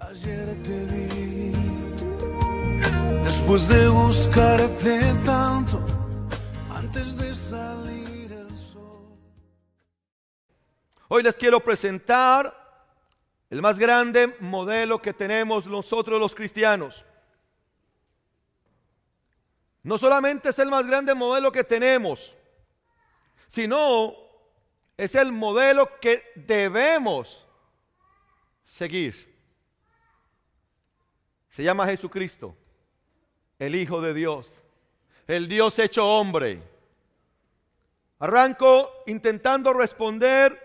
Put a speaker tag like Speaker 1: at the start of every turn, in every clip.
Speaker 1: Ayer te vi, después de buscarte tanto, antes de salir el sol.
Speaker 2: Hoy les quiero presentar el más grande modelo que tenemos nosotros los cristianos. No solamente es el más grande modelo que tenemos, sino es el modelo que debemos seguir. Se llama Jesucristo, el Hijo de Dios, el Dios hecho hombre. Arranco intentando responder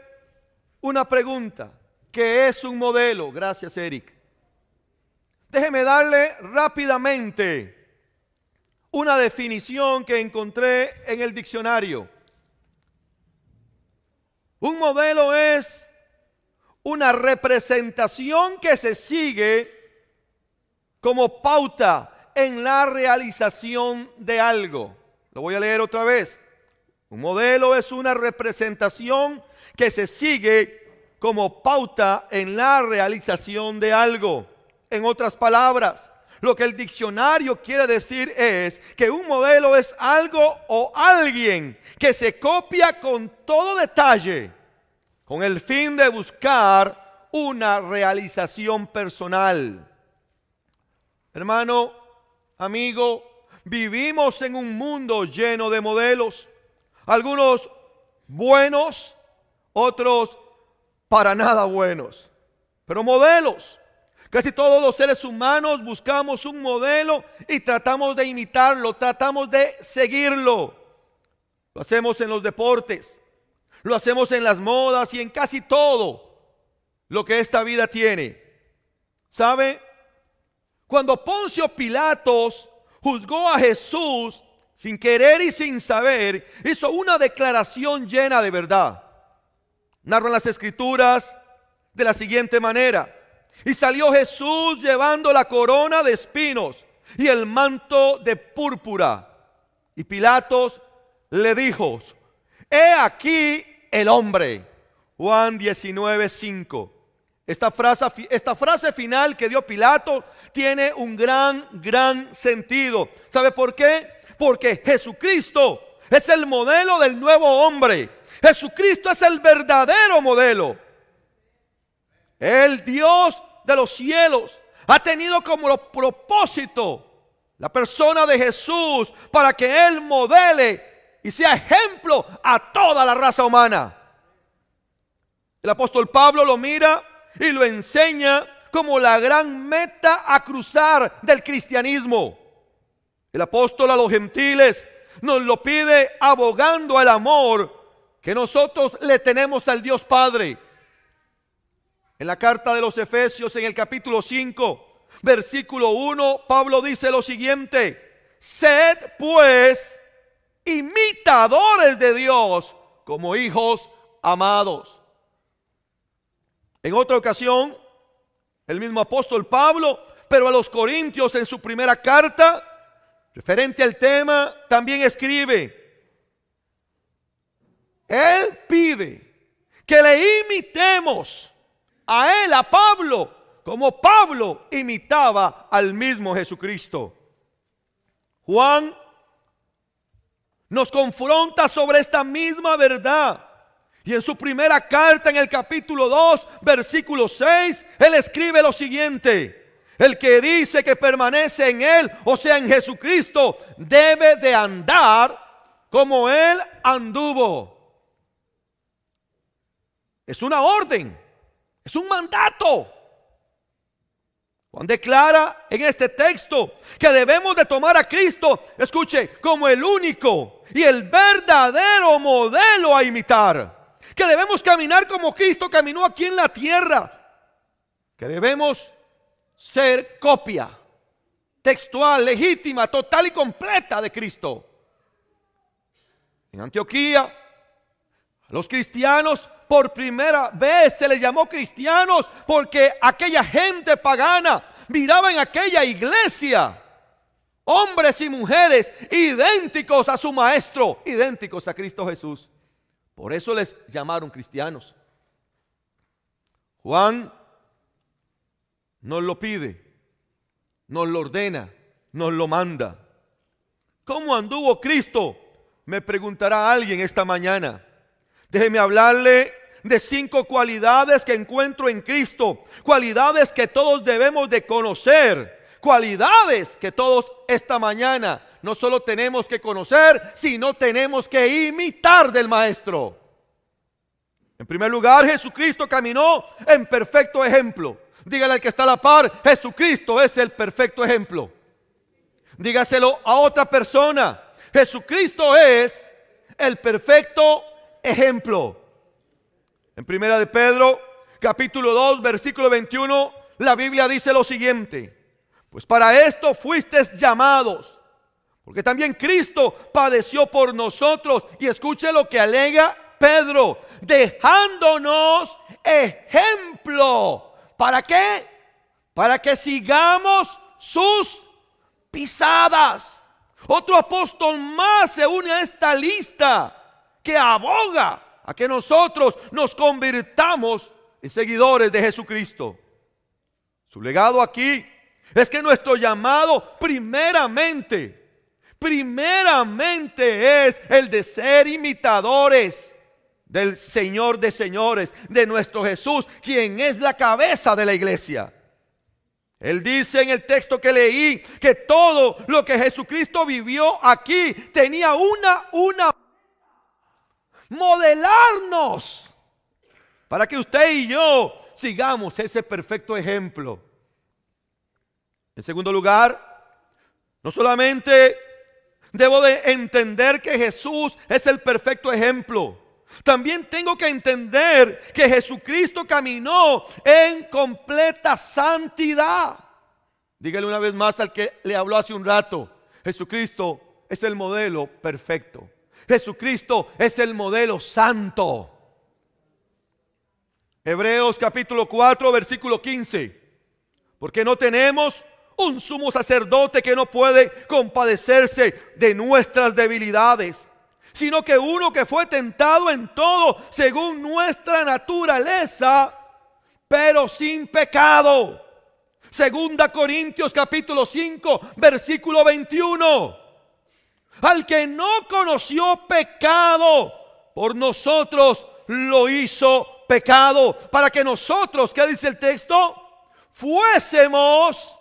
Speaker 2: una pregunta. ¿Qué es un modelo? Gracias, Eric. Déjeme darle rápidamente una definición que encontré en el diccionario. Un modelo es una representación que se sigue como pauta en la realización de algo. Lo voy a leer otra vez. Un modelo es una representación que se sigue como pauta en la realización de algo. En otras palabras, lo que el diccionario quiere decir es que un modelo es algo o alguien que se copia con todo detalle con el fin de buscar una realización personal. Hermano, amigo, vivimos en un mundo lleno de modelos, algunos buenos, otros para nada buenos, pero modelos. Casi todos los seres humanos buscamos un modelo y tratamos de imitarlo, tratamos de seguirlo. Lo hacemos en los deportes, lo hacemos en las modas y en casi todo lo que esta vida tiene. ¿Sabe? Cuando Poncio Pilatos juzgó a Jesús sin querer y sin saber, hizo una declaración llena de verdad. Narran las Escrituras de la siguiente manera: y salió Jesús llevando la corona de espinos y el manto de púrpura. Y Pilatos le dijo: he aquí el hombre. Juan 19:5. Esta frase final que dio Pilato tiene un gran sentido. ¿Sabe por qué? Porque Jesucristo es el modelo del nuevo hombre. Jesucristo es el verdadero modelo. El Dios de los cielos ha tenido como propósito la persona de Jesús para que Él modele y sea ejemplo a toda la raza humana. El apóstol Pablo lo mira y lo enseña como la gran meta a cruzar del cristianismo. El apóstol a los gentiles nos lo pide abogando el amor que nosotros le tenemos al Dios Padre. En la carta de los Efesios, en el capítulo 5, versículo 1, Pablo dice lo siguiente: sed pues imitadores de Dios como hijos amados. En otra ocasión, el mismo apóstol Pablo, pero a los Corintios en su primera carta, referente al tema, también escribe: él pide que le imitemos a él, a Pablo, como Pablo imitaba al mismo Jesucristo. Juan nos confronta sobre esta misma verdad. Y en su primera carta, en el capítulo 2, versículo 6, él escribe lo siguiente: el que dice que permanece en él, o sea en Jesucristo, debe de andar como él anduvo. Es una orden, es un mandato. Juan declara en este texto que debemos de tomar a Cristo, escuche, como el único y el verdadero modelo a imitar. Que debemos caminar como Cristo caminó aquí en la tierra. Que debemos ser copia textual, legítima, total y completa de Cristo. En Antioquía, a los cristianos por primera vez se les llamó cristianos porque aquella gente pagana miraba en aquella iglesia hombres y mujeres idénticos a su maestro, idénticos a Cristo Jesús. Por eso les llamaron cristianos. Juan nos lo pide, nos lo ordena, nos lo manda. ¿Cómo anduvo Cristo?, me preguntará alguien esta mañana. Déjeme hablarle de 5 cualidades que encuentro en Cristo, cualidades que todos debemos de conocer, cualidades que todos esta mañana no solo tenemos que conocer, sino tenemos que imitar del Maestro. En primer lugar, Jesucristo caminó en perfecto ejemplo. Dígale al que está a la par: Jesucristo es el perfecto ejemplo. Dígaselo a otra persona: Jesucristo es el perfecto ejemplo. En primera de Pedro, capítulo 2, versículo 21, la Biblia dice lo siguiente: pues para esto fuisteis llamados, porque también Cristo padeció por nosotros. Y escuche lo que alega Pedro: dejándonos ejemplo. ¿Para qué? Para que sigamos sus pisadas. Otro apóstol más se une a esta lista que aboga a que nosotros nos convirtamos en seguidores de Jesucristo. Su legado aquí es que nuestro llamado primeramente es el de ser imitadores del Señor de señores, de nuestro Jesús, quien es la cabeza de la iglesia. Él dice en el texto que leí que todo lo que Jesucristo vivió aquí tenía una modelarnos para que usted y yo sigamos ese perfecto ejemplo. En segundo lugar, no solamente debo de entender que Jesús es el perfecto ejemplo, también tengo que entender que Jesucristo caminó en completa santidad. Dígale una vez más al que le habló hace un rato: Jesucristo es el modelo perfecto. Jesucristo es el modelo santo. Hebreos capítulo 4, versículo 15. Porque no tenemos un sumo sacerdote que no puede compadecerse de nuestras debilidades, sino que uno que fue tentado en todo según nuestra naturaleza, pero sin pecado. Segunda Corintios capítulo 5, versículo 21. Al que no conoció pecado, por nosotros lo hizo pecado, para que nosotros, ¿qué dice el texto?, fuésemos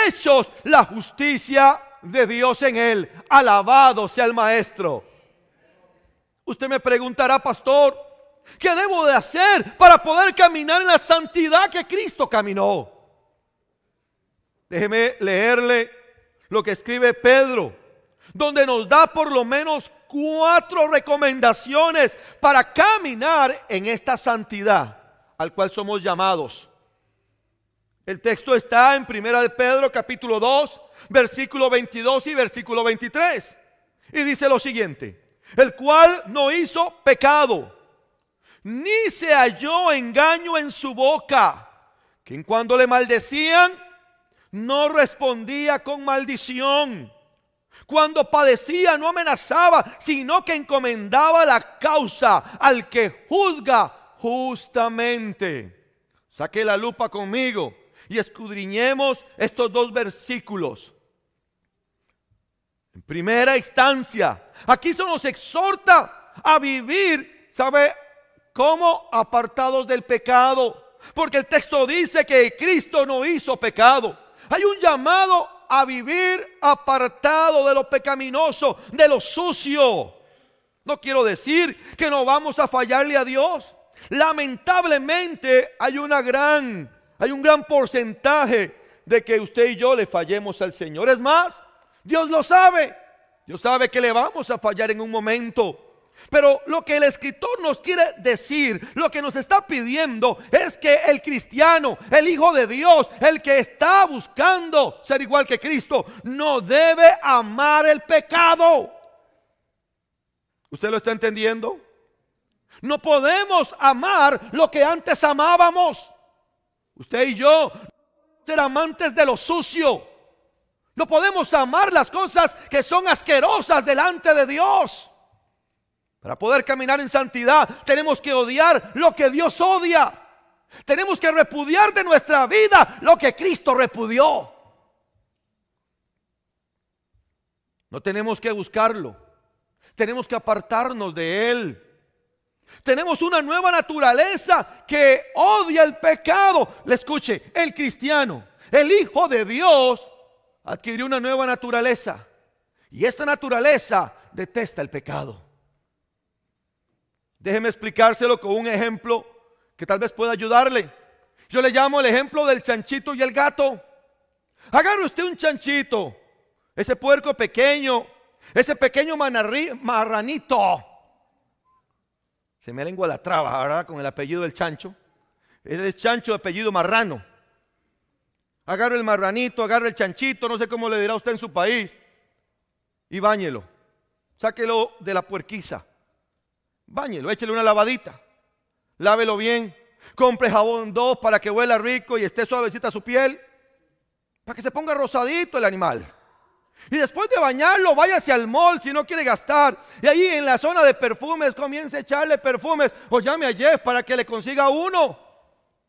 Speaker 2: hechos la justicia de Dios en él. Alabado sea el Maestro. Usted me preguntará: pastor, ¿qué debo de hacer para poder caminar en la santidad que Cristo caminó? Déjeme leerle lo que escribe Pedro, donde nos da por lo menos 4 recomendaciones para caminar en esta santidad al cual somos llamados. El texto está en primera de Pedro capítulo 2, versículo 22 y versículo 23. Y dice lo siguiente: el cual no hizo pecado, ni se halló engaño en su boca, que cuando le maldecían, no respondía con maldición. Cuando padecía, no amenazaba, sino que encomendaba la causa al que juzga justamente. Saque la lupa conmigo y escudriñemos estos 2 versículos. En primera instancia, aquí se nos exhorta a vivir, ¿sabe cómo? Apartados del pecado, porque el texto dice que Cristo no hizo pecado. Hay un llamado a vivir apartado de lo pecaminoso, de lo sucio. No quiero decir que no vamos a fallarle a Dios. Lamentablemente hay un gran porcentaje de que usted y yo le fallemos al Señor. Es más, Dios lo sabe. Dios sabe que le vamos a fallar en un momento. Pero lo que el escritor nos quiere decir, lo que nos está pidiendo, es que el cristiano, el hijo de Dios, el que está buscando ser igual que Cristo, no debe amar el pecado. ¿Usted lo está entendiendo? No podemos amar lo que antes amábamos. Usted y yo ser amantes de lo sucio. No podemos amar las cosas que son asquerosas delante de Dios. Para poder caminar en santidad tenemos que odiar lo que Dios odia. Tenemos que repudiar de nuestra vida lo que Cristo repudió. No tenemos que buscarlo. Tenemos que apartarnos de él. Tenemos una nueva naturaleza que odia el pecado. Le escuche, el cristiano, el Hijo de Dios, adquirió una nueva naturaleza. Y esa naturaleza detesta el pecado. Déjeme explicárselo con un ejemplo que tal vez pueda ayudarle. Yo le llamo el ejemplo del chanchito y el gato. Agarre usted un chanchito, ese puerco pequeño, ese pequeño marranito. Se me lengua la traba, ¿verdad? Con el apellido del chancho. Es el chancho de apellido Marrano. Agarre el marranito, agarre el chanchito, no sé cómo le dirá usted en su país, y báñelo. Sáquelo de la puerquiza. Báñelo, échele una lavadita. Lávelo bien. Compre jabón 2 para que huela rico y esté suavecita su piel. Para que se ponga rosadito el animal. Y después de bañarlo, váyase al mall si no quiere gastar. Y ahí en la zona de perfumes comience a echarle perfumes. O llame a Jeff para que le consiga uno.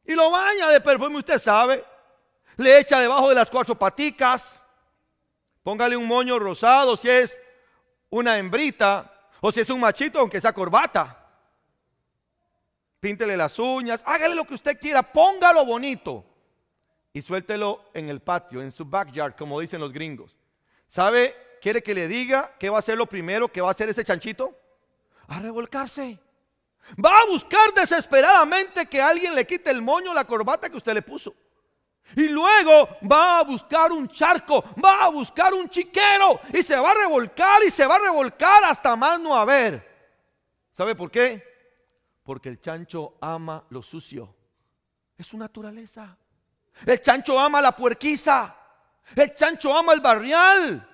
Speaker 2: Y lo baña de perfume, usted sabe. Le echa debajo de las 4 paticas. Póngale un moño rosado si es una hembrita. O si es un machito, aunque sea corbata. Píntele las uñas. Hágale lo que usted quiera. Póngalo bonito. Y suéltelo en el patio, en su backyard, como dicen los gringos. ¿Sabe? ¿Quiere que le diga qué va a ser lo primero que va a hacer ese chanchito? A revolcarse. Va a buscar desesperadamente que alguien le quite el moño, la corbata que usted le puso. Y luego va a buscar un charco, va a buscar un chiquero y se va a revolcar y se va a revolcar hasta más no haber. ¿Sabe por qué? Porque el chancho ama lo sucio. Es su naturaleza. El chancho ama la puerquiza. El chancho ama el barrial.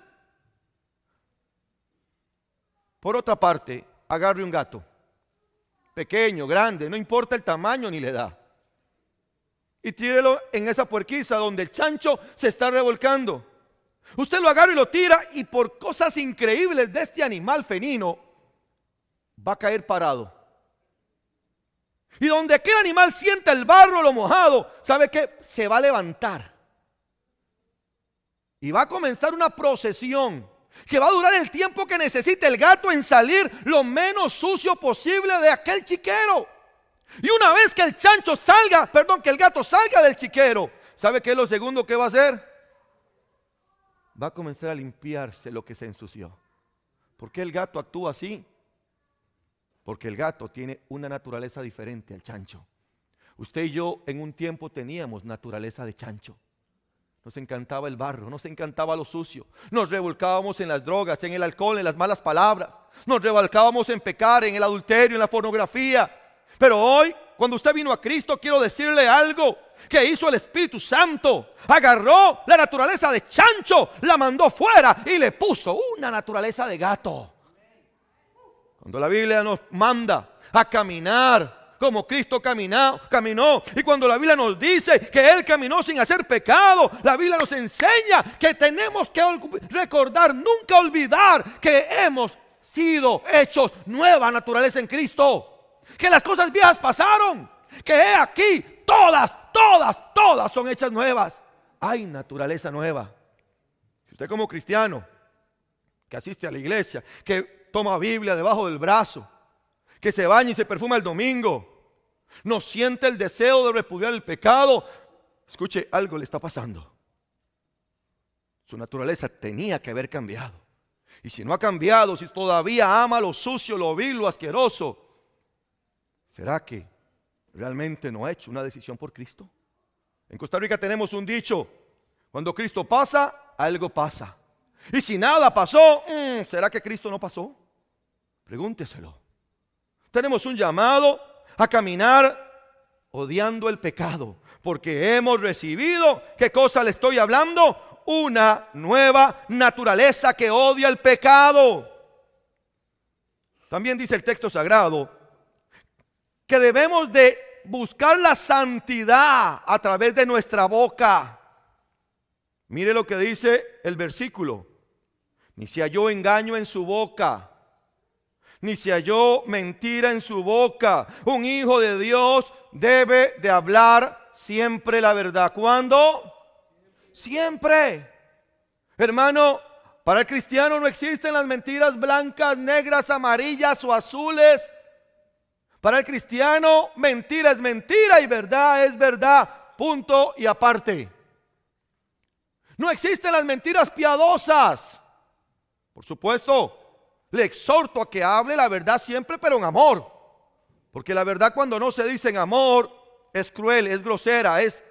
Speaker 2: Por otra parte, agarre un gato. Pequeño, grande, no importa el tamaño ni la edad. Y tírelo en esa puerquiza donde el chancho se está revolcando. Usted lo agarra y lo tira y por cosas increíbles de este animal felino va a caer parado. Y donde aquel animal sienta el barro, lo mojado, ¿sabe qué? Se va a levantar. Y va a comenzar una procesión que va a durar el tiempo que necesite el gato en salir lo menos sucio posible de aquel chiquero. Y una vez que el chancho salga, que el gato salga del chiquero, ¿sabe qué es lo segundo que va a hacer? Va a comenzar a limpiarse lo que se ensució. ¿Por qué el gato actúa así? Porque el gato tiene una naturaleza diferente al chancho. Usted y yo en un tiempo teníamos naturaleza de chancho. Nos encantaba el barro, nos encantaba lo sucio. Nos revolcábamos en las drogas, en el alcohol, en las malas palabras. Nos revolcábamos en pecar, en el adulterio, en la pornografía. Pero hoy, cuando usted vino a Cristo, quiero decirle algo que hizo el Espíritu Santo. Agarró la naturaleza de chancho, la mandó fuera y le puso una naturaleza de gato. Cuando la Biblia nos manda a caminar como Cristo caminó, y cuando la Biblia nos dice que Él caminó sin hacer pecado, la Biblia nos enseña que tenemos que recordar, nunca olvidar que hemos sido hechos nueva naturaleza en Cristo. Que las cosas viejas pasaron, que he aquí, todas son hechas nuevas. Hay naturaleza nueva. Usted como cristiano, que asiste a la iglesia, que toma Biblia debajo del brazo, que se baña y se perfuma el domingo, no siente el deseo de repudiar el pecado, escuche, algo le está pasando. Su naturaleza tenía que haber cambiado. Y si no ha cambiado, si todavía ama lo sucio, lo vil, lo asqueroso, ¿será que realmente no ha hecho una decisión por Cristo? En Costa Rica tenemos un dicho: cuando Cristo pasa, algo pasa. Y si nada pasó, ¿será que Cristo no pasó? Pregúnteselo. Tenemos un llamado a caminar odiando el pecado, porque hemos recibido, ¿qué cosa le estoy hablando? Una nueva naturaleza que odia el pecado. También dice el texto sagrado que debemos de buscar la santidad a través de nuestra boca. Mire lo que dice el versículo: ni se halló engaño en su boca. ni se halló mentira en su boca. Un hijo de Dios debe de hablar siempre la verdad. ¿Cuándo? Siempre. Hermano, para el cristiano no existen las mentiras blancas, negras, amarillas o azules. Para el cristiano, mentira es mentira y verdad es verdad. Punto y aparte. No existen las mentiras piadosas. Por supuesto, le exhorto a que hable la verdad siempre, pero en amor. Porque la verdad, cuando no se dice en amor, es cruel, es grosera, es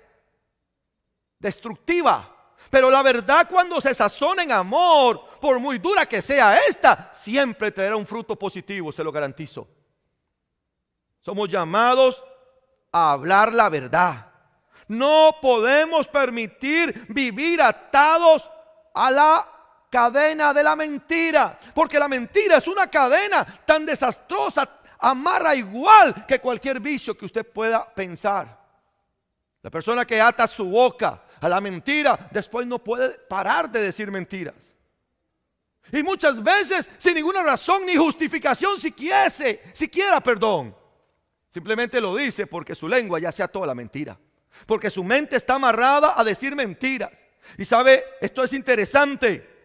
Speaker 2: destructiva. Pero la verdad, cuando se sazona en amor, por muy dura que sea esta, siempre traerá un fruto positivo, se lo garantizo. Somos llamados a hablar la verdad. No podemos permitir vivir atados a la cadena de la mentira, porque la mentira es una cadena tan desastrosa, amarra igual que cualquier vicio que usted pueda pensar. La persona que ata su boca a la mentira, después no puede parar de decir mentiras. Y muchas veces sin ninguna razón ni justificación siquiera, simplemente lo dice porque su lengua ya se ató a la mentira, porque su mente está amarrada a decir mentiras. Y sabe, esto es interesante.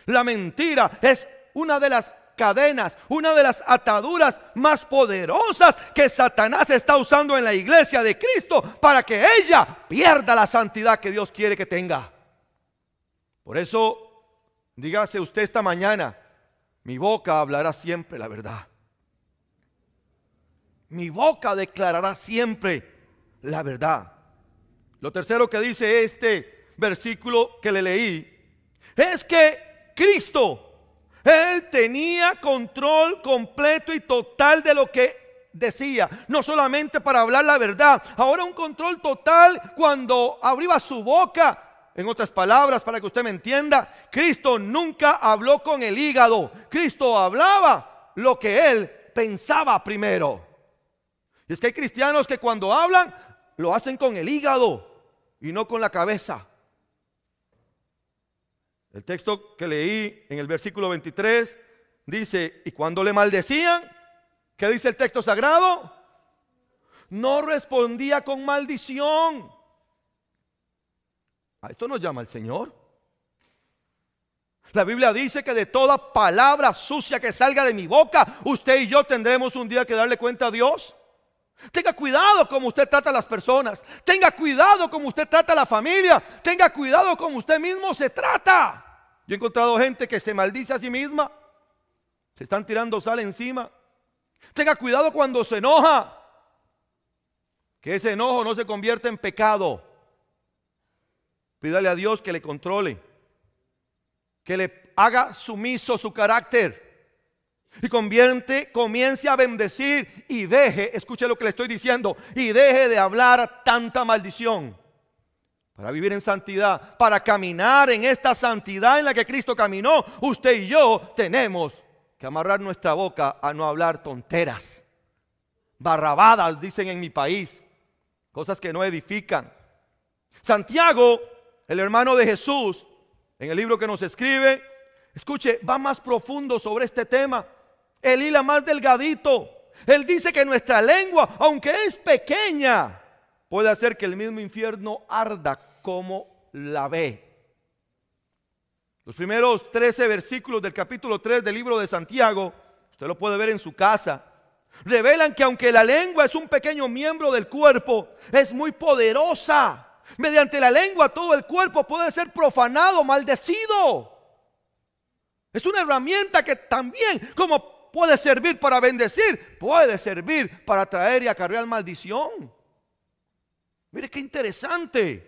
Speaker 2: La mentira es una de las cadenas, una de las ataduras más poderosas que Satanás está usando en la iglesia de Cristo para que ella pierda la santidad que Dios quiere que tenga. Por eso, dígase usted esta mañana: mi boca hablará siempre la verdad. Mi boca declarará siempre la verdad. Lo tercero que dice este versículo que le leí es que Cristo, Él tenía control completo y total de lo que decía. No solamente para hablar la verdad, ahora un control total cuando abría su boca. En otras palabras, para que usted me entienda, Cristo nunca habló con el hígado. Cristo hablaba lo que Él pensaba primero. Y es que hay cristianos que cuando hablan, lo hacen con el hígado y no con la cabeza. El texto que leí en el versículo 23 dice: y cuando le maldecían, ¿qué dice el texto sagrado? No respondía con maldición. A esto nos llama el Señor. La Biblia dice que de toda palabra sucia que salga de mi boca, usted y yo tendremos un día que darle cuenta a Dios. Tenga cuidado como usted trata a las personas. Tenga cuidado como usted trata a la familia. Tenga cuidado como usted mismo se trata. Yo he encontrado gente que se maldice a sí misma. Se están tirando sal encima. Tenga cuidado cuando se enoja, que ese enojo no se convierta en pecado. Pídale a Dios que le controle, que le haga sumiso su carácter. Y comience a bendecir y deje, escuche lo que le estoy diciendo, y deje de hablar tanta maldición. Para vivir en santidad, para caminar en esta santidad en la que Cristo caminó, usted y yo tenemos que amarrar nuestra boca a no hablar tonteras, barrabadas, dicen en mi país, cosas que no edifican. Santiago, el hermano de Jesús, en el libro que nos escribe, escuche, va más profundo sobre este tema. Él hila más delgadito. Él dice que nuestra lengua, aunque es pequeña, puede hacer que el mismo infierno arda como la ve. Los primeros 13 versículos del capítulo 3 del libro de Santiago, usted lo puede ver en su casa, revelan que aunque la lengua es un pequeño miembro del cuerpo, es muy poderosa. Mediante la lengua todo el cuerpo puede ser profanado, maldecido. Es una herramienta que también, como puede servir para bendecir, puede servir para traer y acarrear maldición. Mire qué interesante.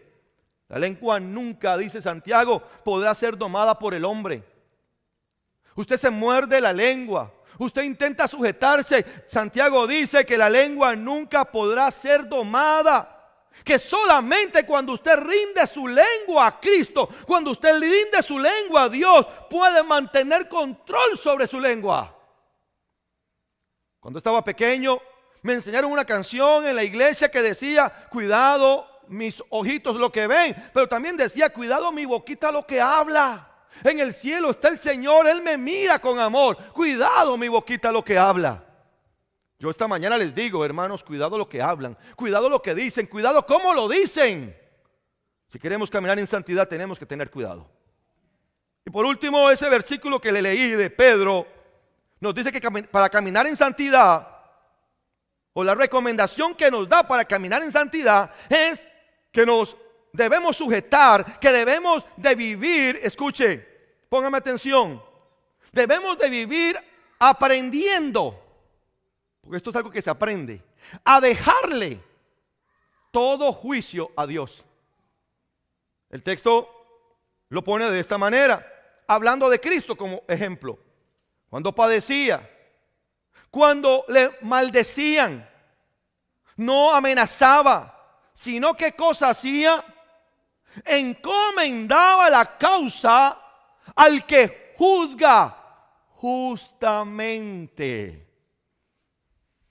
Speaker 2: La lengua nunca, dice Santiago, podrá ser domada por el hombre. Usted se muerde la lengua, usted intenta sujetarse. Santiago dice que la lengua nunca podrá ser domada. Que solamente cuando usted rinde su lengua a Cristo, cuando usted rinde su lengua a Dios, puede mantener control sobre su lengua. Cuando estaba pequeño, me enseñaron una canción en la iglesia que decía: cuidado mis ojitos lo que ven, pero también decía: cuidado mi boquita lo que habla. En el cielo está el Señor, Él me mira con amor. Cuidado mi boquita lo que habla. Yo esta mañana les digo, hermanos, cuidado lo que hablan, cuidado lo que dicen, cuidado cómo lo dicen. Si queremos caminar en santidad tenemos que tener cuidado. Y por último, ese versículo que le leí de Pedro nos dice que para caminar en santidad, o la recomendación que nos da para caminar en santidad, es que nos debemos sujetar, que debemos de vivir, escuche, póngame atención, debemos de vivir aprendiendo, porque esto es algo que se aprende, a dejarle todo juicio a Dios. El texto lo pone de esta manera, hablando de Cristo como ejemplo. Cuando padecía, cuando le maldecían, no amenazaba, sino que cosa hacía, encomendaba la causa al que juzga justamente.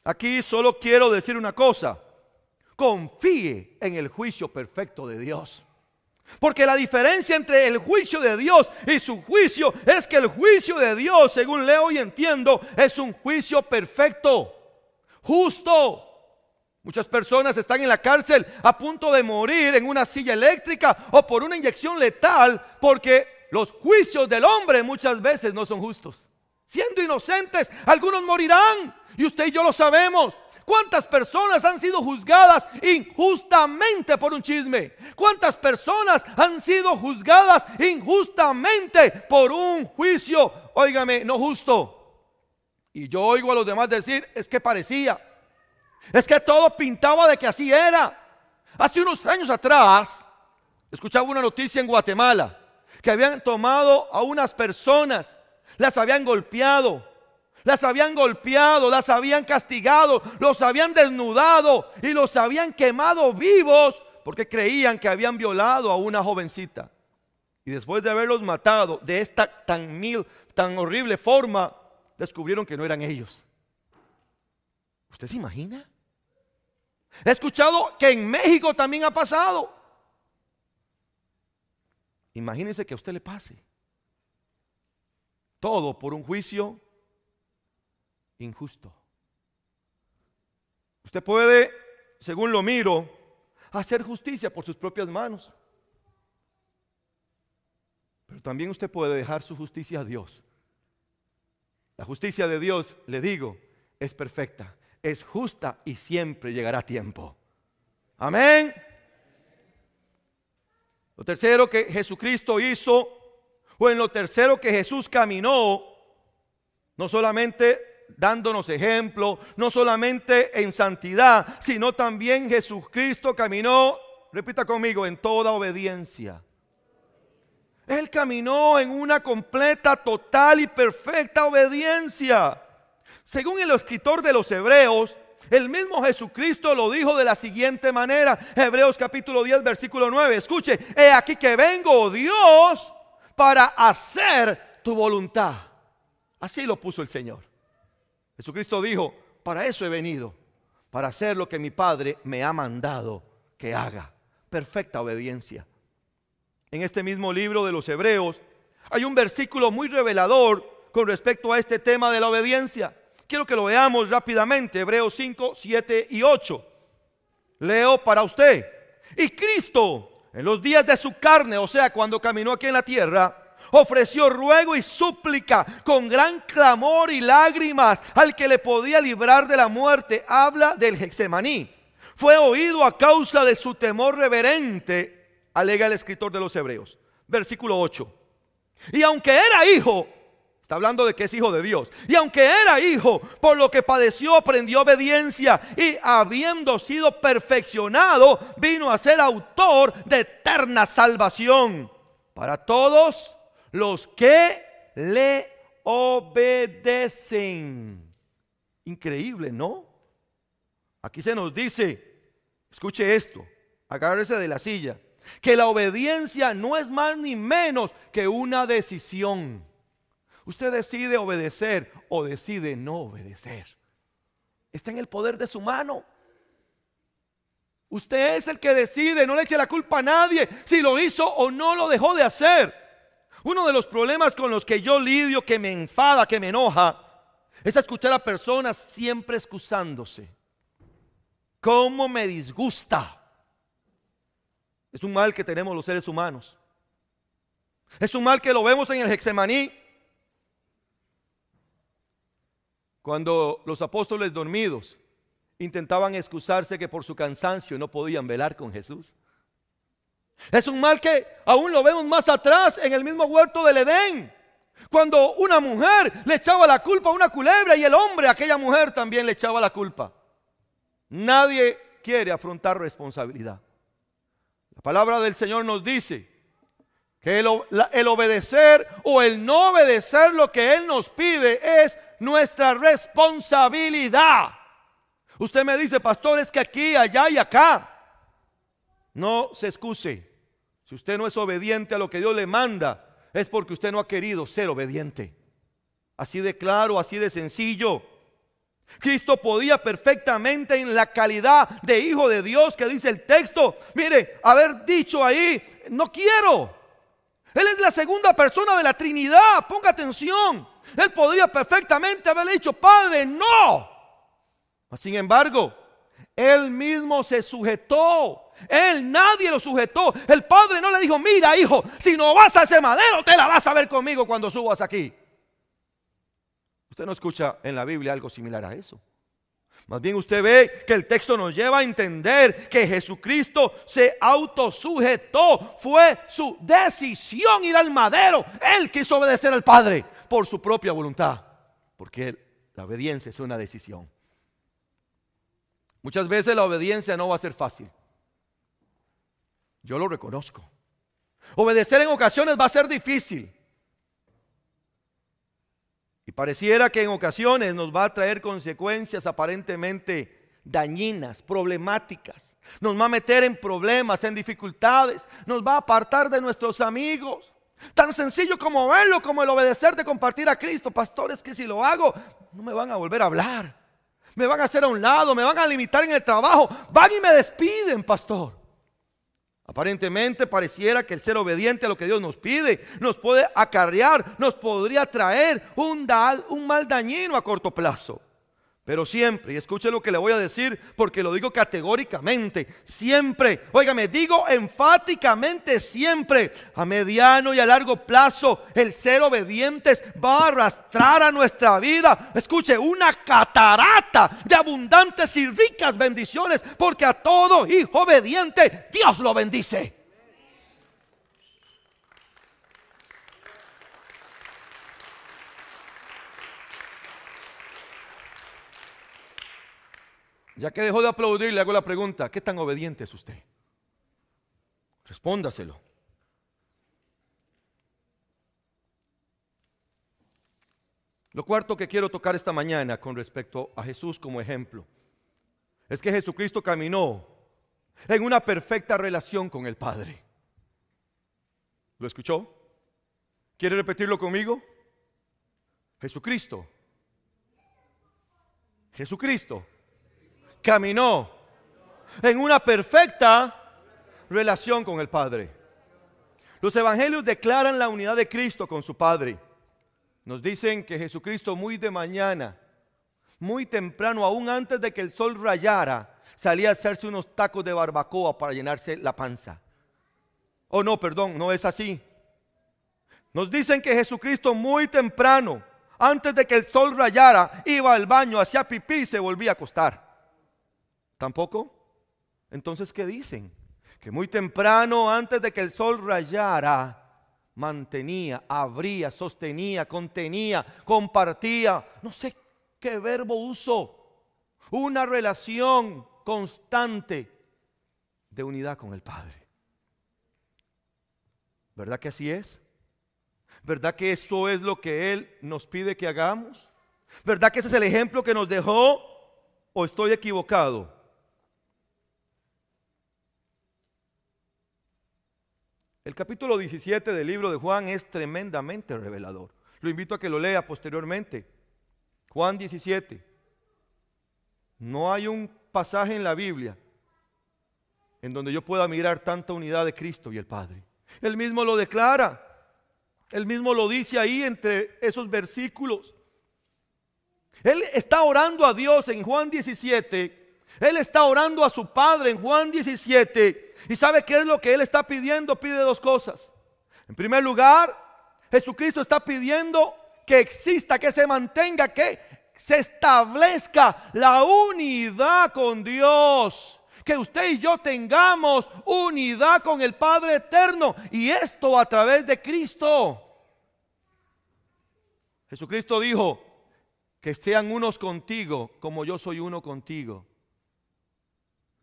Speaker 2: Aquí solo quiero decir una cosa: confíe en el juicio perfecto de Dios. Porque la diferencia entre el juicio de Dios y su juicio es que el juicio de Dios, según leo y entiendo, es un juicio perfecto, justo. Muchas personas están en la cárcel a punto de morir en una silla eléctrica o por una inyección letal, porque los juicios del hombre muchas veces no son justos. Siendo inocentes, algunos morirán, y usted y yo lo sabemos. ¿Cuántas personas han sido juzgadas injustamente por un chisme? ¿Cuántas personas han sido juzgadas injustamente por un juicio, óigame, no justo? Y yo oigo a los demás decir, es que parecía, es que todo pintaba de que así era. Hace unos años atrás, escuchaba una noticia en Guatemala, que habían tomado a unas personas, las habían golpeado, las habían castigado, los habían desnudado y los habían quemado vivos porque creían que habían violado a una jovencita. Y después de haberlos matado de esta tan horrible forma, descubrieron que no eran ellos. ¿Usted se imagina? He escuchado que en México también ha pasado. Imagínense que a usted le pase. Todo por un juicio injusto. Usted puede, según lo miro, hacer justicia por sus propias manos. Pero también usted puede dejar su justicia a Dios. La justicia de Dios, le digo, es perfecta, es justa y siempre llegará a tiempo. Amén. Lo tercero que Jesucristo hizo, o en lo tercero que Jesús caminó, no solamente dándonos ejemplo, no solamente en santidad, sino también Jesucristo caminó, repita conmigo, en toda obediencia. Él caminó en una completa, total y perfecta obediencia. Según el escritor de los Hebreos, el mismo Jesucristo lo dijo de la siguiente manera. Hebreos capítulo 10 versículo 9. Escuche, he aquí que vengo, oh Dios, para hacer tu voluntad. Así lo puso el Señor. Jesucristo dijo, para eso he venido, para hacer lo que mi Padre me ha mandado que haga. Perfecta obediencia. En este mismo libro de los Hebreos hay un versículo muy revelador con respecto a este tema de la obediencia. Quiero que lo veamos rápidamente. Hebreos 5, 7 y 8. Leo para usted. Y Cristo, en los días de su carne, o sea, cuando caminó aquí en la tierra, ofreció ruego y súplica con gran clamor y lágrimas al que le podía librar de la muerte. Habla del Getsemaní. Fue oído a causa de su temor reverente, alega el escritor de los Hebreos. Versículo 8. Y aunque era hijo, está hablando de que es hijo de Dios, y aunque era hijo, por lo que padeció aprendió obediencia, y habiendo sido perfeccionado, vino a ser autor de eterna salvación para todos los que le obedecen. Increíble, ¿no? Aquí se nos dice, escuche esto, agárrese de la silla, que la obediencia no es más ni menos que una decisión. Usted decide obedecer o decide no obedecer. Está en el poder de su mano. Usted es el que decide, no le eche la culpa a nadie si lo hizo o no lo dejó de hacer. Uno de los problemas con los que yo lidio, que me enfada, que me enoja, es escuchar a personas siempre excusándose. ¿Cómo me disgusta? Es un mal que tenemos los seres humanos. Es un mal que lo vemos en el Getsemaní. Cuando los apóstoles dormidos intentaban excusarse que por su cansancio no podían velar con Jesús. Es un mal que aún lo vemos más atrás en el mismo huerto del Edén. Cuando una mujer le echaba la culpa a una culebra y el hombre a aquella mujer también le echaba la culpa. Nadie quiere afrontar responsabilidad. La palabra del Señor nos dice que el obedecer o el no obedecer lo que Él nos pide es nuestra responsabilidad. Usted me dice, pastor, es que aquí, allá y acá. No se excuse. Si usted no es obediente a lo que Dios le manda, es porque usted no ha querido ser obediente. Así de claro, así de sencillo. Cristo podía perfectamente, en la calidad de hijo de Dios que dice el texto, mire, haber dicho ahí, no quiero. Él es la segunda persona de la Trinidad, ponga atención. Él podría perfectamente haberle dicho, Padre, no. Sin embargo, Él mismo se sujetó. Nadie lo sujetó. El Padre no le dijo, mira hijo, si no vas a ese madero, te la vas a ver conmigo cuando subas aquí. Usted no escucha en la Biblia algo similar a eso. Más bien usted ve que el texto nos lleva a entender que Jesucristo se autosujetó. Fue su decisión ir al madero. Él quiso obedecer al Padre por su propia voluntad. Porque la obediencia es una decisión. Muchas veces la obediencia no va a ser fácil. Yo lo reconozco. Obedecer en ocasiones va a ser difícil. Y pareciera que en ocasiones nos va a traer consecuencias aparentemente dañinas, problemáticas. Nos va a meter en problemas, en dificultades. Nos va a apartar de nuestros amigos. Tan sencillo como verlo, como el obedecer de compartir a Cristo. Pastor, es que si lo hago, no me van a volver a hablar. Me van a hacer a un lado, me van a limitar en el trabajo. Van y me despiden, pastor. Aparentemente pareciera que el ser obediente a lo que Dios nos pide nos puede acarrear, nos podría traer un mal dañino a corto plazo. Pero siempre, y escuche lo que le voy a decir porque lo digo categóricamente, siempre, óigame, digo enfáticamente siempre, a mediano y a largo plazo, el ser obedientes va a arrastrar a nuestra vida, escuche, una catarata de abundantes y ricas bendiciones, porque a todo hijo obediente Dios lo bendice. Ya que dejó de aplaudir, le hago la pregunta, ¿qué tan obediente es usted? Respóndaselo. Lo cuarto que quiero tocar esta mañana con respecto a Jesús como ejemplo es que Jesucristo caminó en una perfecta relación con el Padre. ¿Lo escuchó? ¿Quiere repetirlo conmigo? Jesucristo caminó en una perfecta relación con el Padre. Los evangelios declaran la unidad de Cristo con su Padre. Nos dicen que Jesucristo muy de mañana, muy temprano, aún antes de que el sol rayara, salía a hacerse unos tacos de barbacoa para llenarse la panza. Oh no, perdón, no es así. Nos dicen que Jesucristo muy temprano, antes de que el sol rayara, iba al baño, hacía pipí y se volvía a acostar. ¿Tampoco? Entonces, ¿qué dicen? Que muy temprano, antes de que el sol rayara, mantenía, abría, sostenía, contenía, compartía, no sé qué verbo usó, una relación constante de unidad con el Padre. ¿Verdad que así es? ¿Verdad que eso es lo que Él nos pide que hagamos? ¿Verdad que ese es el ejemplo que nos dejó? ¿O estoy equivocado? El capítulo 17 del libro de Juan es tremendamente revelador. Lo invito a que lo lea posteriormente. Juan 17. No hay un pasaje en la Biblia en donde yo pueda mirar tanta unidad de Cristo y el Padre. Él mismo lo declara. Él mismo lo dice ahí entre esos versículos. Él está orando a Dios en Juan 17. Él está orando a su Padre en Juan 17. ¿Y sabe qué es lo que Él está pidiendo? Pide dos cosas. En primer lugar, Jesucristo está pidiendo que exista, que se mantenga, que se establezca la unidad con Dios. Que usted y yo tengamos unidad con el Padre eterno. Y esto a través de Cristo. Jesucristo dijo: que sean unos contigo como yo soy uno contigo.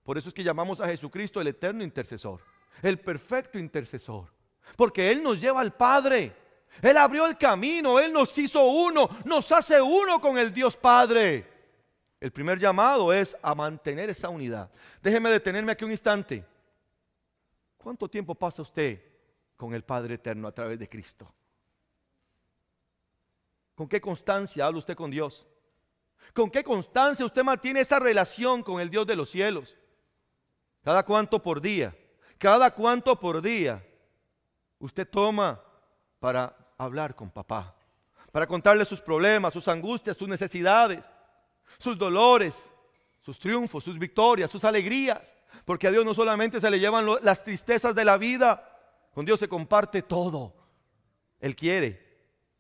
Speaker 2: Por eso es que llamamos a Jesucristo el eterno intercesor, el perfecto intercesor, porque Él nos lleva al Padre. Él abrió el camino, Él nos hizo uno, nos hace uno con el Dios Padre. El primer llamado es a mantener esa unidad. Déjeme detenerme aquí un instante. ¿Cuánto tiempo pasa usted con el Padre eterno a través de Cristo? ¿Con qué constancia habla usted con Dios? ¿Con qué constancia usted mantiene esa relación con el Dios de los cielos? ¿Cada cuánto por día? ¿Cada cuánto por día usted toma para hablar con papá? Para contarle sus problemas, sus angustias, sus necesidades, sus dolores, sus triunfos, sus victorias, sus alegrías. Porque a Dios no solamente se le llevan las tristezas de la vida, con Dios se comparte todo. Él quiere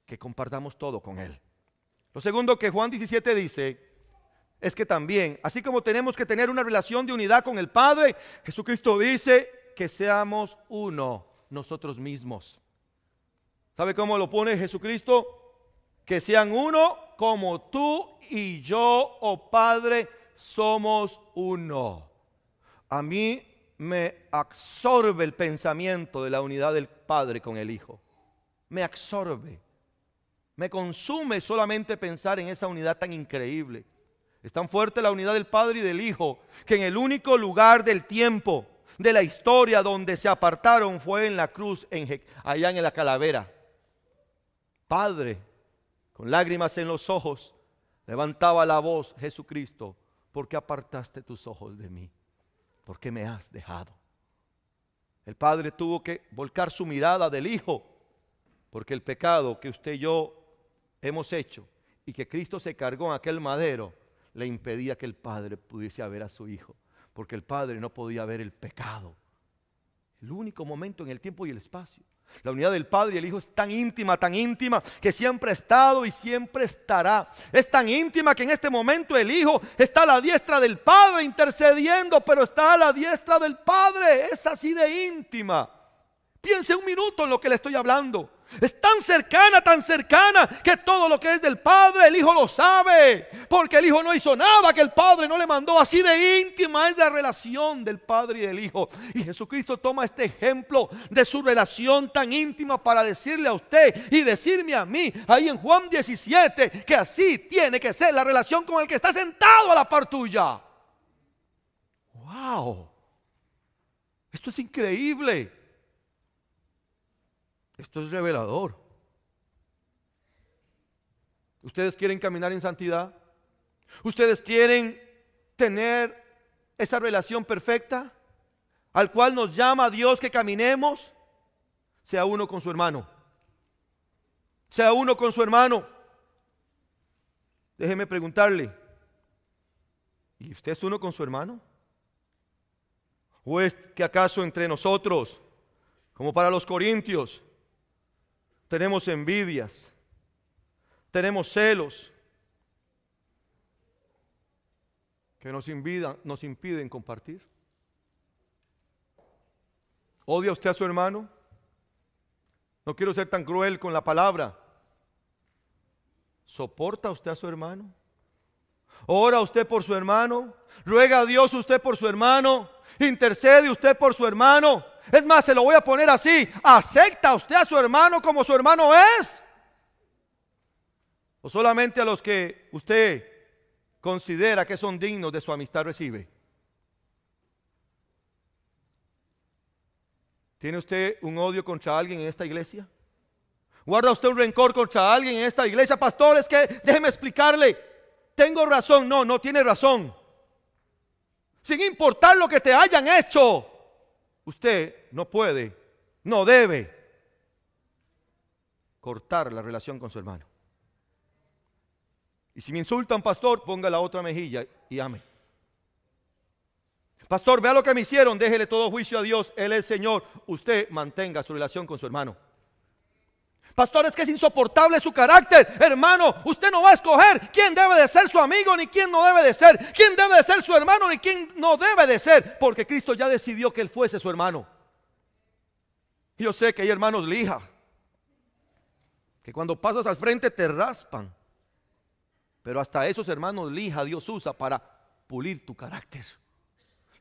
Speaker 2: que compartamos todo con Él. Lo segundo que Juan 17 dice es que también, así como tenemos que tener una relación de unidad con el Padre, Jesucristo dice que seamos uno nosotros mismos. ¿Sabe cómo lo pone Jesucristo? Que sean uno como tú y yo, oh Padre, somos uno. A mí me absorbe el pensamiento de la unidad del Padre con el Hijo. Me absorbe. Me consume solamente pensar en esa unidad tan increíble. Es tan fuerte la unidad del Padre y del Hijo que en el único lugar del tiempo, de la historia donde se apartaron fue en la cruz, allá en la calavera. Padre, con lágrimas en los ojos, levantaba la voz: Jesucristo, ¿por qué apartaste tus ojos de mí? ¿Por qué me has dejado? El Padre tuvo que volcar su mirada del Hijo, porque el pecado que usted y yo hemos hecho y que Cristo se cargó en aquel madero le impedía que el Padre pudiese ver a su Hijo, porque el Padre no podía ver el pecado. El único momento en el tiempo y el espacio. La unidad del Padre y el Hijo es tan íntima, que siempre ha estado y siempre estará. Es tan íntima que en este momento el Hijo está a la diestra del Padre intercediendo, pero está a la diestra del Padre. Es así de íntima. Piense un minuto en lo que le estoy hablando. Es tan cercana que todo lo que es del Padre el Hijo lo sabe, porque el Hijo no hizo nada que el Padre no le mandó. Así de íntima es la relación del Padre y del Hijo. Y Jesucristo toma este ejemplo de su relación tan íntima para decirle a usted y decirme a mí ahí en Juan 17 que así tiene que ser la relación con el que está sentado a la par tuya. ¡Wow! Esto es increíble. Esto es revelador. ¿Ustedes quieren caminar en santidad? ¿Ustedes quieren tener esa relación perfecta al cual nos llama Dios que caminemos? Sea uno con su hermano. Sea uno con su hermano. Déjeme preguntarle, ¿y usted es uno con su hermano? ¿O es que acaso entre nosotros, como para los corintios, tenemos envidias, tenemos celos que nos impiden compartir? ¿Odia usted a su hermano? No quiero ser tan cruel con la palabra. ¿Soporta usted a su hermano? ¿Ora usted por su hermano? ¿Ruega a Dios usted por su hermano? ¿Intercede usted por su hermano? Es más, se lo voy a poner así: ¿acepta usted a su hermano como su hermano es? ¿O solamente a los que usted considera que son dignos de su amistad recibe? ¿Tiene usted un odio contra alguien en esta iglesia? ¿Guarda usted un rencor contra alguien en esta iglesia? Pastor, es que déjeme explicarle. ¿Tengo razón? No, no tiene razón. Sin importar lo que te hayan hecho, usted no puede, no debe cortar la relación con su hermano. Y si me insultan, pastor, ponga la otra mejilla y ame. Pastor, vea lo que me hicieron, déjele todo juicio a Dios, Él es Señor. Usted mantenga su relación con su hermano. Pastor, es que es insoportable su carácter. Hermano, usted no va a escoger quién debe de ser su amigo ni quién no debe de ser, quién debe de ser su hermano ni quién no debe de ser, porque Cristo ya decidió que Él fuese su hermano. Y yo sé que hay hermanos lija, que cuando pasas al frente te raspan, pero hasta esos hermanos lija Dios usa para pulir tu carácter.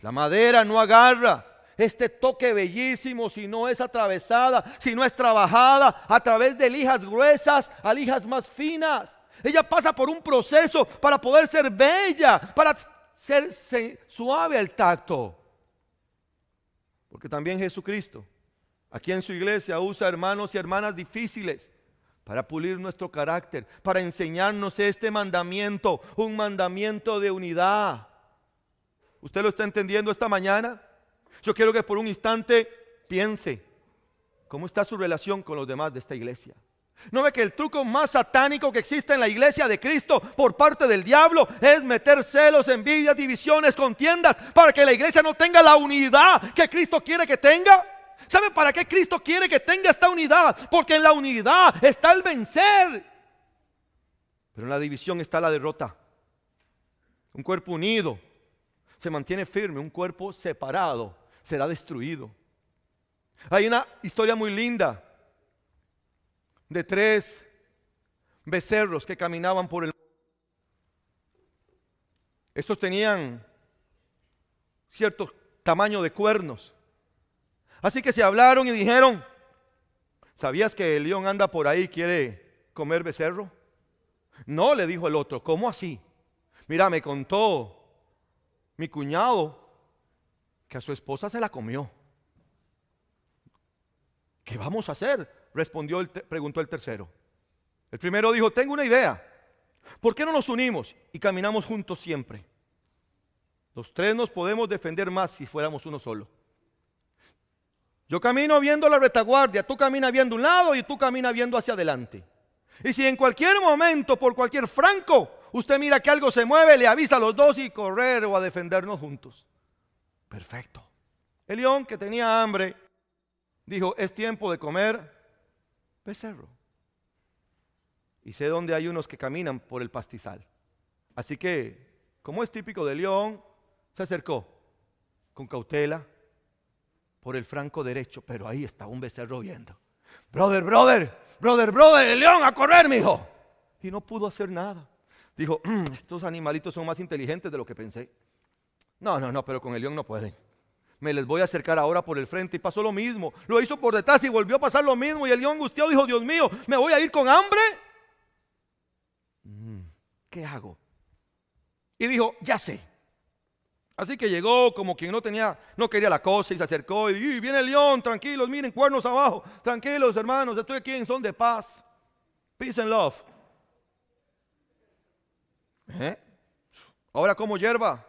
Speaker 2: La madera no agarra este toque bellísimo si no es atravesada, si no es trabajada a través de lijas gruesas a lijas más finas. Ella pasa por un proceso para poder ser bella, para ser suave al tacto. Porque también Jesucristo, aquí en su iglesia, usa hermanos y hermanas difíciles para pulir nuestro carácter, para enseñarnos este mandamiento, un mandamiento de unidad. ¿Usted lo está entendiendo esta mañana? Yo quiero que por un instante piense cómo está su relación con los demás de esta iglesia. ¿No ve que el truco más satánico que existe en la iglesia de Cristo por parte del diablo es meter celos, envidias, divisiones, contiendas para que la iglesia no tenga la unidad que Cristo quiere que tenga? ¿Sabe para qué Cristo quiere que tenga esta unidad? Porque en la unidad está el vencer, pero en la división está la derrota. Un cuerpo unido se mantiene firme, un cuerpo separado será destruido. Hay una historia muy linda de 3 becerros que caminaban por el... Estos tenían cierto tamaño de cuernos. Así que se hablaron y dijeron: ¿sabías que el león anda por ahí y quiere comer becerro? No, le dijo el otro. ¿Cómo así? Mira, me contó mi cuñado que a su esposa se la comió. ¿Qué vamos a hacer?, preguntó el tercero. El primero dijo: tengo una idea. ¿Por qué no nos unimos y caminamos juntos siempre? Los 3 nos podemos defender más si fuéramos uno solo. Yo camino viendo la retaguardia, tú caminas viendo un lado y tú caminas viendo hacia adelante. Y si en cualquier momento, por cualquier franco, usted mira que algo se mueve, le avisa a los 2 y correr o a defendernos juntos. Perfecto. El león, que tenía hambre, dijo: es tiempo de comer becerro. Y sé dónde hay unos que caminan por el pastizal. Así que, como es típico del león, se acercó con cautela por el franco derecho, pero ahí está un becerro viendo. Brother, el león, a correr, mijo. Y no pudo hacer nada. Dijo: estos animalitos son más inteligentes de lo que pensé. No, pero con el león no pueden. Me les voy a acercar ahora por el frente. Y pasó lo mismo. Lo hizo por detrás y volvió a pasar lo mismo. Y el león angustiado dijo: Dios mío, ¿me voy a ir con hambre? ¿Qué hago? Y dijo: ya sé. Así que llegó como quien no quería la cosa, y se acercó y viene el león. Tranquilos, miren, cuernos abajo. Tranquilos, hermanos, estoy aquí en son de paz. Peace and love. Ahora como hierba.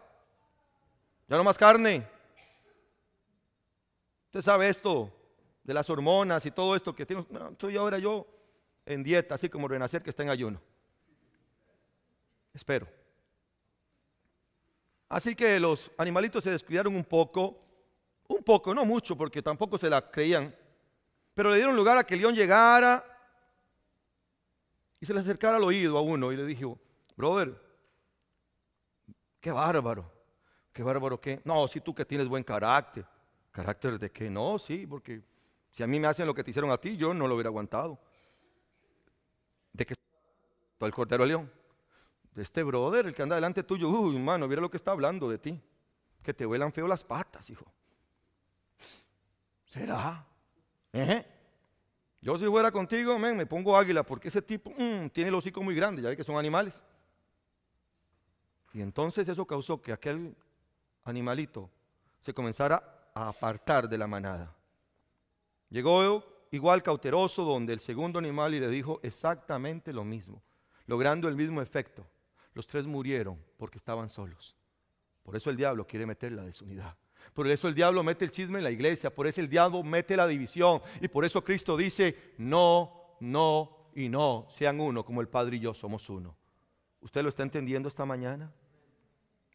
Speaker 2: Ya no más carne. Usted sabe esto de las hormonas y todo esto que tengo. No, estoy ahora yo en dieta, así como Renacer, que está en ayuno. Espero. Así que los animalitos se descuidaron un poco, no mucho, porque tampoco se la creían, pero le dieron lugar a que el león llegara y se le acercara al oído a uno y le dijo: brother, qué bárbaro, ¿qué? No, si tú que tienes buen carácter. ¿Carácter de qué? No, sí, porque si a mí me hacen lo que te hicieron a ti, yo no lo hubiera aguantado. ¿De qué? El cordero león. De este brother, el que anda delante tuyo. Uy, hermano, mira lo que está hablando de ti. Que te huelan feo las patas, hijo. ¿Será? Yo si fuera contigo, me pongo águila, porque ese tipo tiene el hocico muy grande, ya ve que son animales. Y entonces eso causó que aquel animalito se comenzara a apartar de la manada. Llegó igual cauteroso donde el segundo animal y le dijo exactamente lo mismo, logrando el mismo efecto. Los 3 murieron porque estaban solos. Por eso el diablo quiere meter la desunidad. Por eso el diablo mete el chisme en la iglesia. Por eso el diablo mete la división. Y por eso Cristo dice: no no y no. Sean uno como el Padre y yo somos uno. ¿Usted lo está entendiendo esta mañana?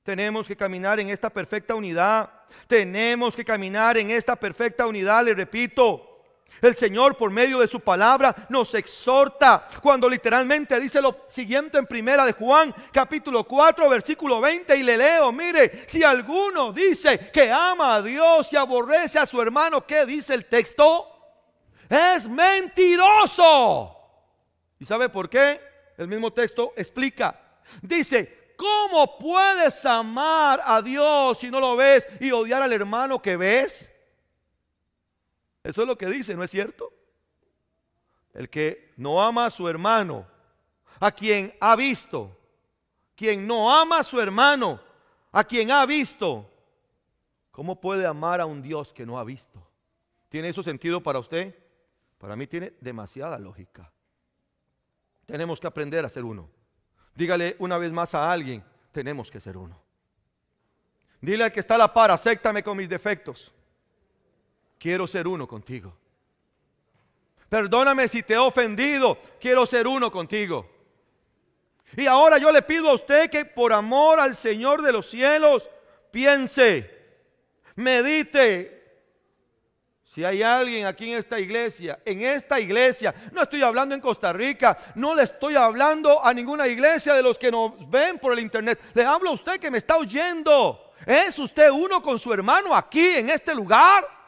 Speaker 2: Tenemos que caminar en esta perfecta unidad. Tenemos que caminar en esta perfecta unidad. Le repito, el Señor por medio de su palabra nos exhorta cuando literalmente dice lo siguiente en primera de Juan capítulo 4 versículo 20 y le leo, mire, si alguno dice que ama a Dios y aborrece a su hermano, ¿qué dice el texto? Es mentiroso. ¿Y sabe por qué? El mismo texto explica. Dice, ¿cómo puedes amar a Dios si no lo ves y odiar al hermano que ves? Eso es lo que dice, ¿no es cierto? El que no ama a su hermano, a quien ha visto, quien no ama a su hermano, a quien ha visto, ¿cómo puede amar a un Dios que no ha visto? ¿Tiene eso sentido para usted? Para mí tiene demasiada lógica. Tenemos que aprender a ser uno. Dígale una vez más a alguien, tenemos que ser uno. Dile al que está a la par, acéptame con mis defectos. Quiero ser uno contigo. Perdóname si te he ofendido. Quiero ser uno contigo. Y ahora yo le pido a usted que por amor al Señor de los cielos piense, medite. Si hay alguien aquí en esta iglesia, no estoy hablando en Costa Rica, no le estoy hablando a ninguna iglesia de los que nos ven por el internet. Le hablo a usted que me está oyendo. ¿Es usted uno con su hermano aquí en este lugar?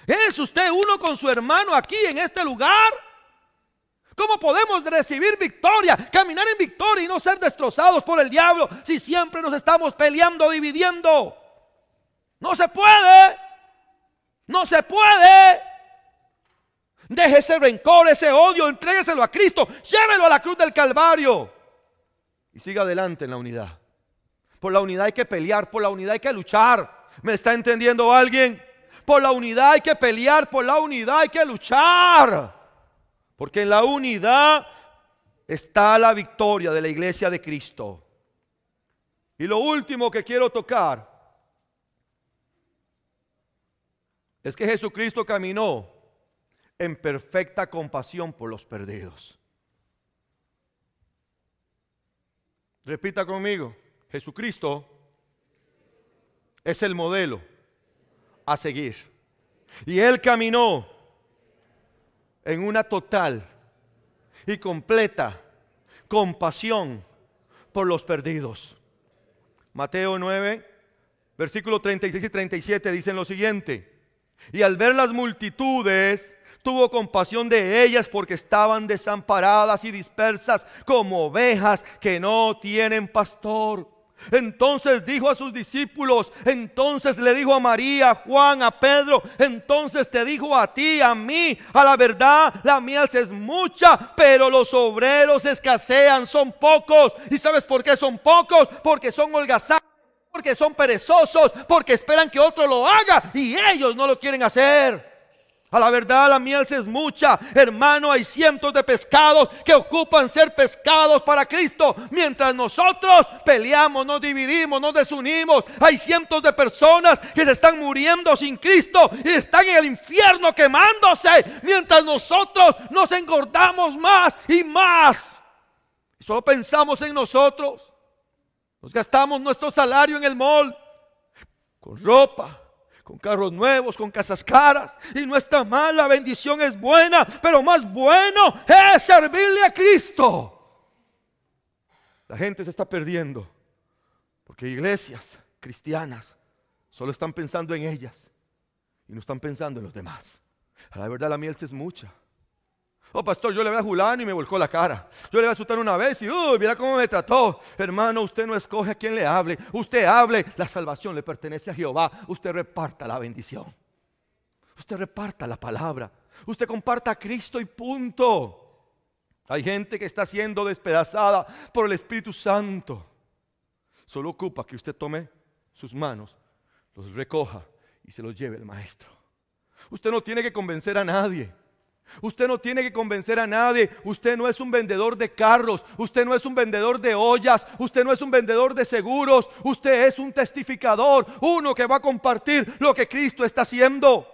Speaker 2: ¿Es usted uno con su hermano aquí en este lugar? ¿Cómo podemos recibir victoria, caminar en victoria y no ser destrozados por el diablo si siempre nos estamos peleando, dividiendo? No se puede. No se puede. Deje ese rencor, ese odio, entrégueselo a Cristo, llévelo a la cruz del Calvario y siga adelante en la unidad. Por la unidad hay que pelear, por la unidad hay que luchar. ¿Me está entendiendo alguien? Por la unidad hay que pelear, por la unidad hay que luchar. Porque en la unidad está la victoria de la iglesia de Cristo. Y lo último que quiero tocar es que Jesucristo caminó en perfecta compasión por los perdidos. Repita conmigo, Jesucristo es el modelo a seguir. Y Él caminó en una total y completa compasión por los perdidos. Mateo 9, versículos 36 y 37 dicen lo siguiente: y al ver las multitudes, tuvo compasión de ellas porque estaban desamparadas y dispersas como ovejas que no tienen pastor. Entonces dijo a sus discípulos, entonces le dijo a María, a Juan, a Pedro, entonces te dijo a ti, a mí, a la verdad, la mies es mucha, pero los obreros escasean, son pocos. ¿Y sabes por qué son pocos? Porque son holgazanes, porque son perezosos, porque esperan que otro lo haga y ellos no lo quieren hacer. A la verdad la mies es mucha, hermano, hay cientos de pescados que ocupan ser pescados para Cristo. Mientras nosotros peleamos, nos dividimos, nos desunimos, hay cientos de personas que se están muriendo sin Cristo y están en el infierno quemándose, mientras nosotros nos engordamos más y más. Y solo pensamos en nosotros. Nos gastamos nuestro salario en el mall, con ropa, con carros nuevos, con casas caras. Y no está mal, la bendición es buena, pero más bueno es servirle a Cristo. La gente se está perdiendo porque iglesias cristianas solo están pensando en ellas y no están pensando en los demás. La verdad la miel es mucha. Oh, pastor, yo le vi a Julano y me volcó la cara. Yo le vi a Sutano una vez y mira cómo me trató. Hermano, usted no escoge a quien le hable. Usted hable. La salvación le pertenece a Jehová. Usted reparta la bendición. Usted reparta la palabra. Usted comparta a Cristo y punto. Hay gente que está siendo despedazada por el Espíritu Santo. Solo ocupa que usted tome sus manos, los recoja y se los lleve al Maestro. Usted no tiene que convencer a nadie. Usted no tiene que convencer a nadie. Usted no es un vendedor de carros. Usted no es un vendedor de ollas. Usted no es un vendedor de seguros. Usted es un testificador, uno que va a compartir lo que Cristo está haciendo.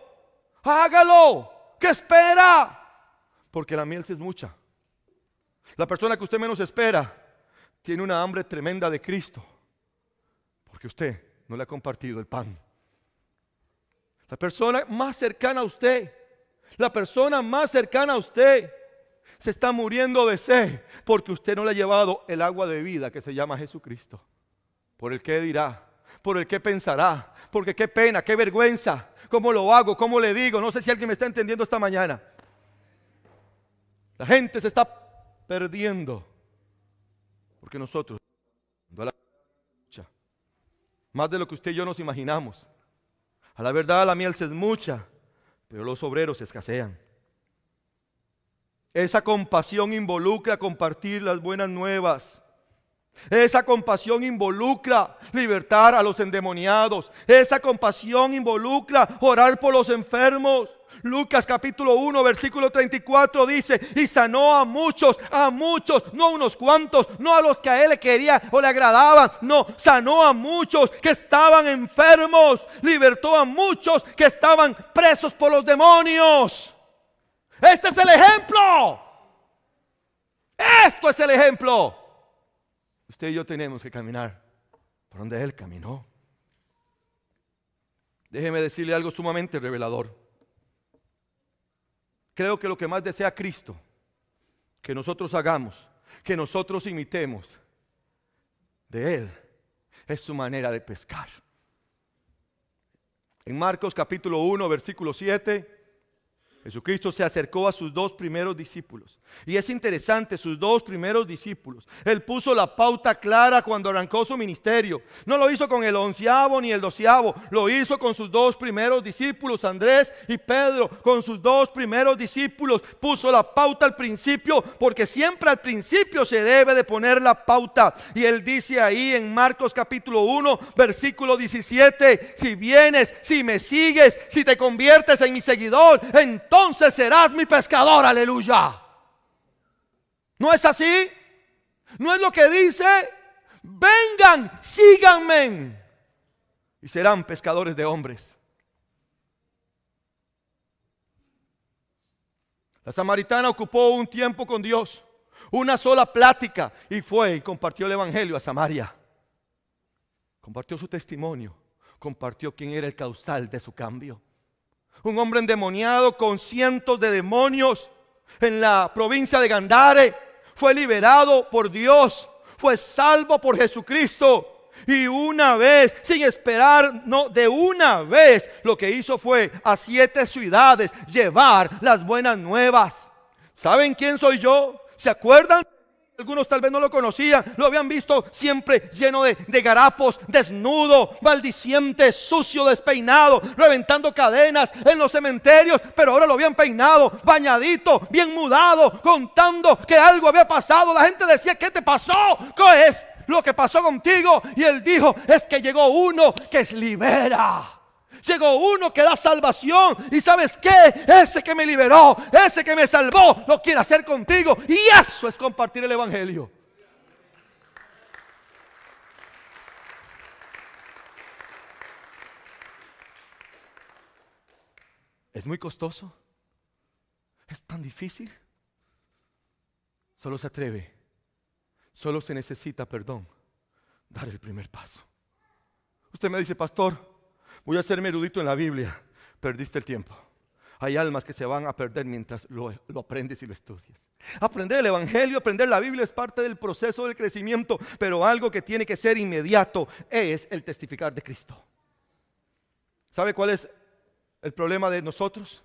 Speaker 2: Hágalo. ¿Qué espera? porque la miel sí es mucha. La persona que usted menos espera tiene una hambre tremenda de Cristo, porque usted no le ha compartido el pan. La persona más cercana a usted, la persona más cercana a usted se está muriendo de sed porque usted no le ha llevado el agua de vida que se llama Jesucristo. Por el qué dirá, por el qué pensará, porque qué pena, qué vergüenza, cómo lo hago, cómo le digo. No sé si alguien me está entendiendo esta mañana. La gente se está perdiendo porque nosotros, más de lo que usted y yo nos imaginamos. A la verdad la miel se es mucha, pero los obreros escasean. Esa compasión involucra compartir las buenas nuevas. Esa compasión involucra libertar a los endemoniados. Esa compasión involucra orar por los enfermos. Lucas capítulo 1 versículo 34 dice: y sanó a muchos, no a unos cuantos, no a los que a él le quería o le agradaban, no, sanó a muchos que estaban enfermos, libertó a muchos que estaban presos por los demonios. Este es el ejemplo. Esto es el ejemplo. Usted y yo tenemos que caminar por donde él caminó. Déjeme decirle algo sumamente revelador. Creo que lo que más desea Cristo que nosotros hagamos, que nosotros imitemos de él, es su manera de pescar. En Marcos capítulo 1 versículo 7, Jesucristo se acercó a sus dos primeros discípulos. Y es interesante, sus dos primeros discípulos. Él puso la pauta clara cuando arrancó su ministerio. No lo hizo con el 11º ni el 12º. Lo hizo con sus dos primeros discípulos, Andrés y Pedro. Con sus dos primeros discípulos puso la pauta al principio, porque siempre al principio se debe de poner la pauta. Y él dice ahí en Marcos capítulo 1 versículo 17: si vienes, si me sigues, si te conviertes en mi seguidor, entonces serás mi pescador. Aleluya. ¿No es así? ¿No es lo que dice? Vengan, síganme y serán pescadores de hombres. La samaritana ocupó un tiempo con Dios, una sola plática, y fue y compartió el evangelio a Samaria. Compartió su testimonio, compartió quién era el causal de su cambio. Un hombre endemoniado con cientos de demonios en la provincia de Gandare fue liberado por Dios, fue salvo por Jesucristo. Y una vez, sin esperar, no, de una vez, lo que hizo fue a 7 ciudades llevar las buenas nuevas. ¿Saben quién soy yo? ¿Se acuerdan? Algunos tal vez no lo conocían, lo habían visto siempre lleno de garapos, desnudo, maldiciente, sucio, despeinado, reventando cadenas en los cementerios. Pero ahora lo habían peinado, bañadito, bien mudado, contando que algo había pasado. La gente decía: ¿qué te pasó? ¿Qué es lo que pasó contigo? Y él dijo: es que llegó uno que libera. Llegó uno que da salvación. Y ¿sabes qué? Ese que me liberó, ese que me salvó, lo quiere hacer contigo. Y eso es compartir el evangelio. Es muy costoso. Es tan difícil. Solo se atreve. Solo se necesita, dar el primer paso. Usted me dice: pastor, voy a hacerme erudito en la Biblia. Perdiste el tiempo. Hay almas que se van a perder mientras lo aprendes y lo estudias. Aprender el evangelio, aprender la Biblia es parte del proceso del crecimiento, pero algo que tiene que ser inmediato es el testificar de Cristo. ¿Sabe cuál es el problema de nosotros?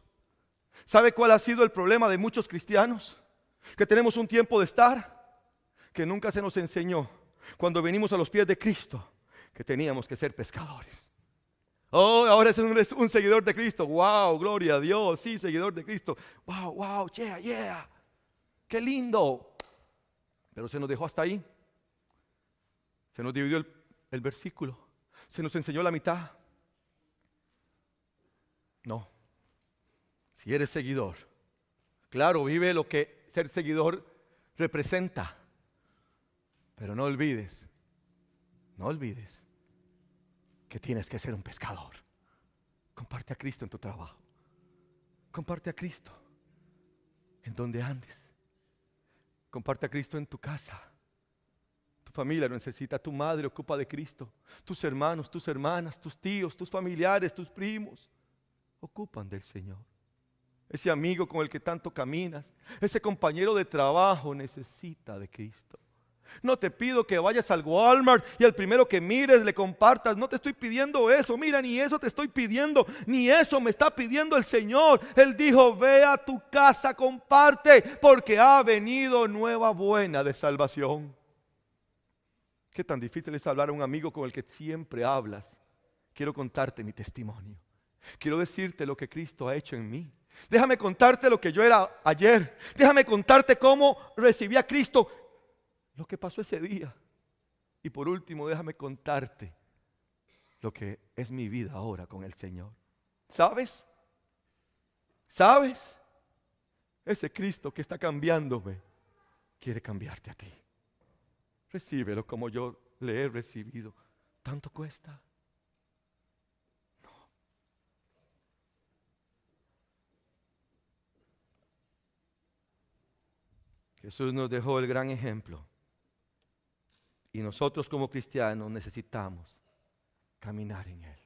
Speaker 2: ¿Sabe cuál ha sido el problema de muchos cristianos? Que tenemos un tiempo de estar que nunca se nos enseñó cuando venimos a los pies de Cristo que teníamos que ser pescadores. Oh, ahora es un seguidor de Cristo. Wow, gloria a Dios. Sí, seguidor de Cristo. Wow, wow, yeah, yeah. Qué lindo. Pero se nos dejó hasta ahí. Se nos dividió el versículo. Se nos enseñó la mitad. No. Si eres seguidor, claro, vive lo que ser seguidor representa. Pero no olvides que tienes que ser un pescador. Comparte a Cristo en tu trabajo. Comparte a Cristo en donde andes. Comparte a Cristo en tu casa. Tu familia lo necesita, tu madre ocupa de Cristo. Tus hermanos, tus hermanas, tus tíos, tus familiares, tus primos ocupan del Señor. Ese amigo con el que tanto caminas, ese compañero de trabajo necesita de Cristo. No te pido que vayas al Walmart y al primero que mires le compartas. No te estoy pidiendo eso. Mira, ni eso te estoy pidiendo. Ni eso me está pidiendo el Señor. Él dijo, ve a tu casa, comparte, porque ha venido nueva buena de salvación. Qué tan difícil es hablar a un amigo con el que siempre hablas. Quiero contarte mi testimonio. Quiero decirte lo que Cristo ha hecho en mí. Déjame contarte lo que yo era ayer. Déjame contarte cómo recibí a Cristo, lo que pasó ese día. Y por último, déjame contarte lo que es mi vida ahora con el Señor. ¿Sabes? ¿Sabes? Ese Cristo que está cambiándome quiere cambiarte a ti. Recíbelo como yo le he recibido. ¿Tanto cuesta? No. Jesús nos dejó el gran ejemplo. Y nosotros como cristianos necesitamos caminar en Él.